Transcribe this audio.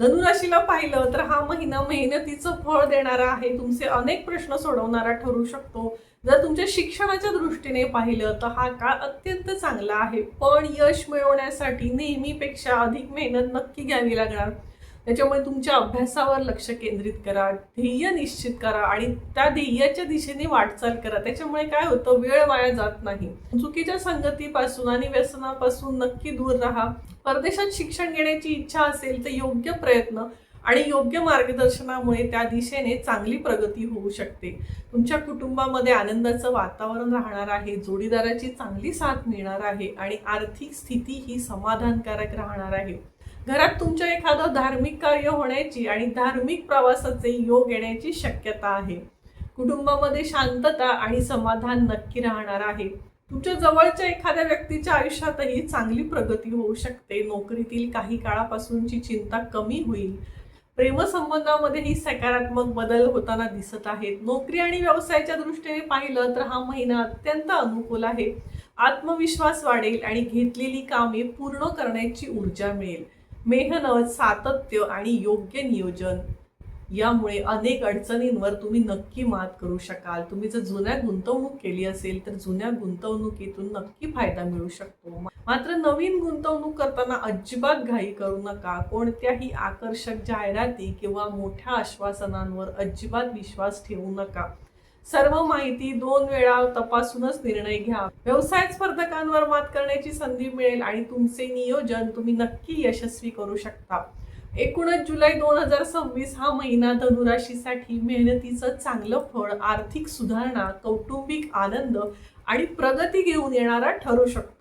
धनुराशीला पाहिलं तर हा महिना मेहनतीचं फळ देणारा आहे, तुमचे अनेक प्रश्न सोडवणारा ठरू शकतो। जर तुमच्या शिक्षणाच्या दृष्टीने पाहिलं तर हा काळ अत्यंत चांगला आहे, पण यश मिळवण्यासाठी नेहमीपेक्षा अधिक मेहनत नक्की घ्यावी लागणार। त्याच्यामुळे तुमच्या अभ्यासावर लक्ष केंद्रित करा, ध्येय निश्चित करा आणि त्या ध्येयाच्या दिशेने वाटचाल करा। त्याच्यामुळे काय होतं, वेळ वाया जात नाही। चुकीच्या संगतीपासून आणि व्यसनापासून नक्की दूर राहा। परदेशात शिक्षण घेण्याची इच्छा असेल तर योग्य प्रयत्न आणि योग्य मार्गदर्शनामुळे त्या दिशेने चांगली प्रगती होऊ शकते। तुमच्या कुटुंबामध्ये आनंदाचं वातावरण राहणार आहे, जोडीदाराची चांगली साथ मिळणार आहे आणि आर्थिक स्थिती ही समाधानकारक राहणार आहे। घरात तुमच्या एखादं धार्मिक कार्य होण्याची आणि धार्मिक प्रवासाचे योग येण्याची शक्यता आहे। कुटुंबामध्ये शांतता आणि समाधान नक्की राहणार आहे। तुमच्या जवळच्या एखाद्या व्यक्तीच्या आयुष्यातही चांगली प्रगती होऊ शकते। नोकरीतील काही काळापासूनची चिंता कमी होईल। प्रेमसंबंधामध्येही सकारात्मक बदल होताना दिसत आहेत। नोकरी आणि व्यवसायाच्या दृष्टीने पाहिलं तर हा महिना अत्यंत अनुकूल आहे। आत्मविश्वास वाढेल आणि घेतलेली कामे पूर्ण करण्याची ऊर्जा मिळेल। मेहनत, सातत्य आणि योग्य नियोजन यामुळे अनेक अडचणींवर तुम्ही नक्की मात करू शकाल। तुम्ही जर जुन्या गुंतवणूक केली असेल तर जुन्या गुंतवणुकीतून नक्की फायदा मिळू शकतो। मात्र नवीन गुंतवणूक करताना अजिबात घाई करू नका। कोणत्याही आकर्षक जाहिराती किंवा मोठ्या आश्वासनांवर अजिबात विश्वास ठेवू नका। सर्व माहिती 2 वेळा तपासूनच निर्णय घ्या। व्यवसाय स्पर्धकांवर मात करण्याची संधी मिळेल आणि तुमचे नियोजन तुम्ही नक्की यशस्वी करू शकता। एकूणच जुलै 2026 हा महिना धनुराशीसाठी मेहनतीचं चांगलं फळ, आर्थिक सुधारणा, कौटुंबिक आनंद आणि प्रगती घेऊन येणारा ठरू शकतो।